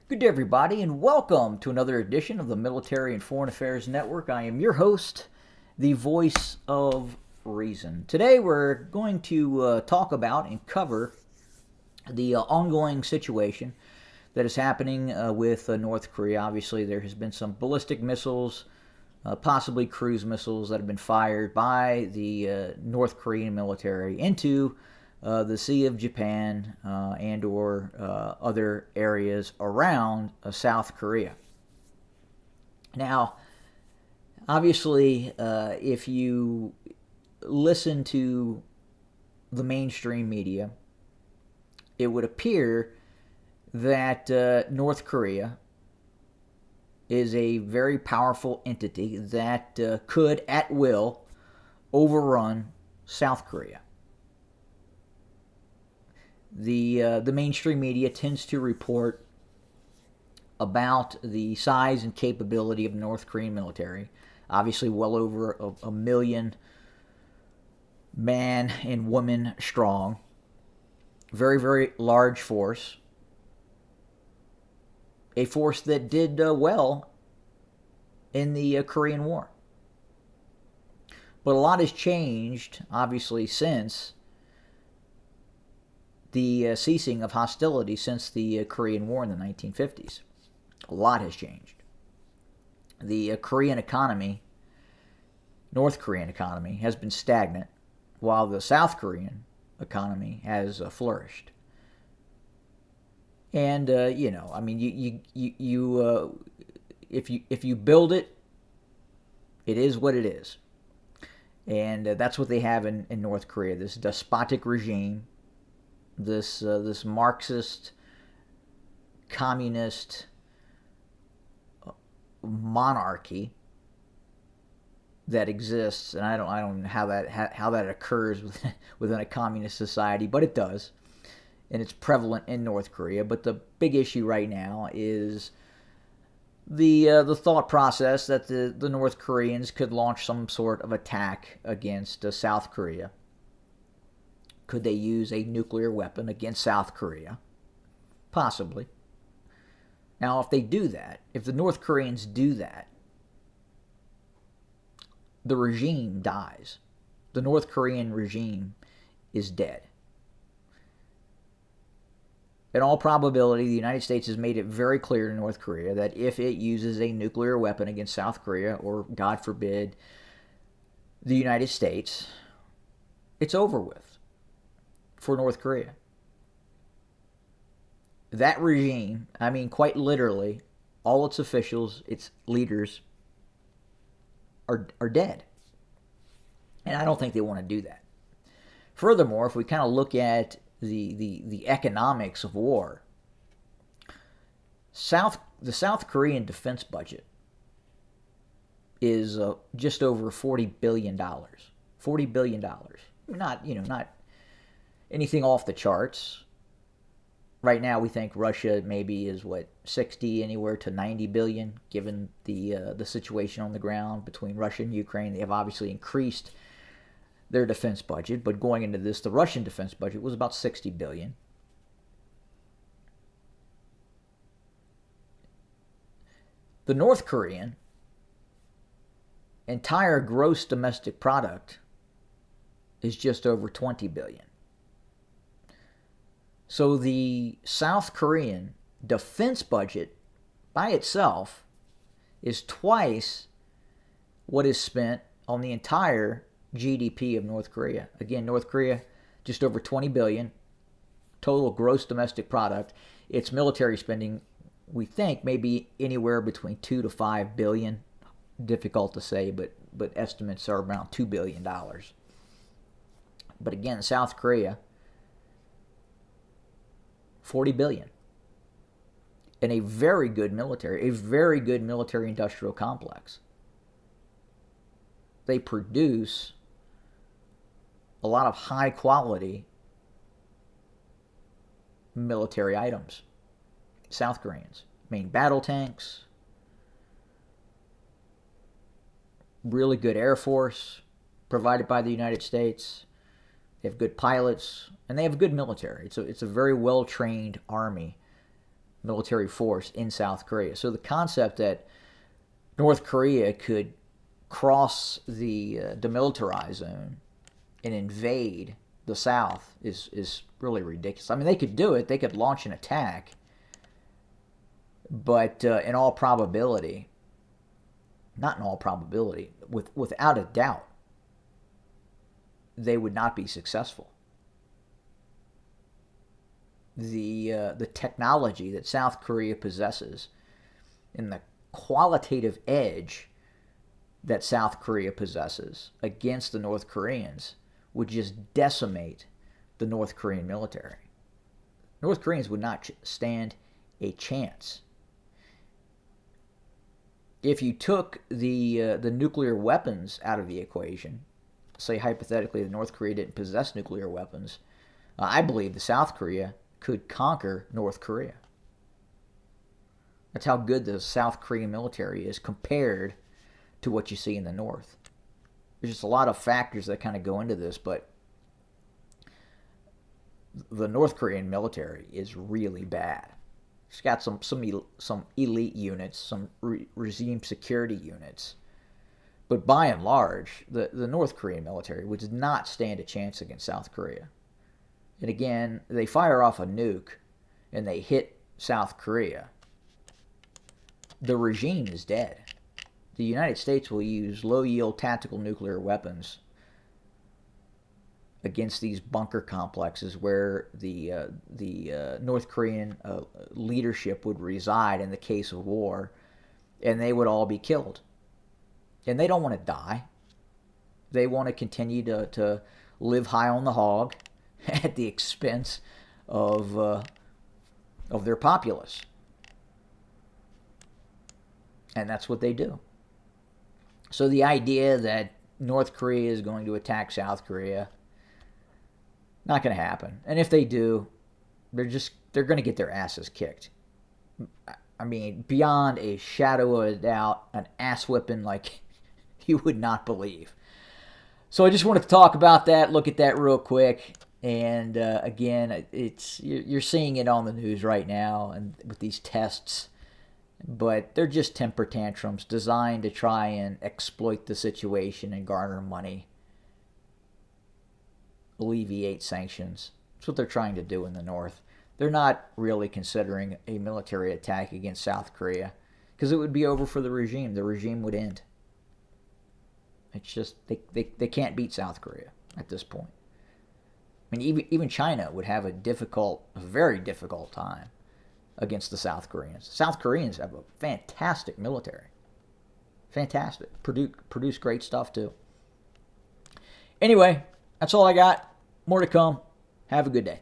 Good day, everybody, and welcome to another edition of the Military and Foreign Affairs Network. I am your host, the voice of reason. Today, we're going to talk about and cover the ongoing situation that is happening with North Korea. Obviously, there has been some ballistic missiles, possibly cruise missiles, that have been fired by the North Korean military into the Sea of Japan and/or other areas around South Korea. Now, obviously, if you listen to the mainstream media, it would appear that North Korea is a very powerful entity that could, at will, overrun South Korea. The mainstream media tends to report about the size and capability of the North Korean military. Obviously, well over a million man and woman strong. Very, very large force. A force that did well in the Korean War. But a lot has changed, obviously, since the ceasing of hostility since the Korean War in the 1950s. A lot has changed. The Korean economy, North Korean economy, has been stagnant, while the South Korean economy has flourished. And I mean, if you build it, it is what it is. And that's what they have in North Korea. This despotic regime, this Marxist, communist monarchy that exists, and I don't know how that occurs within a communist society, but it does, and it's prevalent in North Korea. But the big issue right now is the thought process that the North Koreans could launch some sort of attack against South Korea. Could they use a nuclear weapon against South Korea? Possibly. Now, if they do that, if the North Koreans do that, the regime dies. The North Korean regime is dead. In all probability, the United States has made it very clear to North Korea that if it uses a nuclear weapon against South Korea, or God forbid, the United States, it's over with for North Korea. That regime, I mean, quite literally, all its officials, its leaders, are dead. And I don't think they want to do that. Furthermore, if we kind of look at the economics of war, the South Korean defense budget is just over $40 billion. $40 billion. Not anything off the charts. Right now, we think Russia maybe is 60, anywhere to 90 billion, given the situation on the ground between Russia and Ukraine. They have obviously increased their defense budget, but going into this, the Russian defense budget was about 60 billion. The North Korean entire gross domestic product is just over 20 billion. So the South Korean defense budget by itself is twice what is spent on the entire GDP of North Korea. Again, North Korea, just over 20 billion total gross domestic product. Its military spending, we think, may be anywhere between 2 to 5 billion. Difficult to say, but estimates are around $2 billion. But again, South Korea, 40 billion. And a very good military industrial complex. They produce a lot of high quality military items. South Koreans. Main battle tanks, really good air force provided by the United States. They have good pilots, and they have a good military. It's a very well-trained army military force in South Korea. So the concept that North Korea could cross the demilitarized zone and invade the South is really ridiculous. I mean, they could do it. They could launch an attack. But in all probability, not in all probability, without a doubt, they would not be successful. The technology that South Korea possesses and the qualitative edge that South Korea possesses against the North Koreans would just decimate the North Korean military. North Koreans would not stand a chance. If you took the nuclear weapons out of the equation, say hypothetically the North Korea didn't possess nuclear weapons, I believe the South Korea could conquer North Korea. That's how good the South Korean military is compared to what you see in the North. There's just a lot of factors that kind of go into this, but the North Korean military is really bad. It's got some elite units, some regime security units, but by and large, the North Korean military would not stand a chance against South Korea. And again, they fire off a nuke and they hit South Korea. The regime is dead. The United States will use low-yield tactical nuclear weapons against these bunker complexes where the North Korean leadership would reside in the case of war, and they would all be killed. And they don't want to die. They want to continue to live high on the hog at the expense of their populace. And that's what they do. So the idea that North Korea is going to attack South Korea, not going to happen. And if they do, they're going to get their asses kicked. I mean, beyond a shadow of a doubt, an ass whipping like you would not believe. So I just wanted to talk about that, look at that real quick. And again, you're seeing it on the news right now and with these tests. But they're just temper tantrums designed to try and exploit the situation and garner money, alleviate sanctions. That's what they're trying to do in the North. They're not really considering a military attack against South Korea because it would be over for the regime. The regime would end. It's just they can't beat South Korea at this point. I mean, even China would have a very difficult time against the South Koreans. South Koreans have a fantastic military. Fantastic. Produce great stuff too. Anyway, that's all I got. More to come. Have a good day.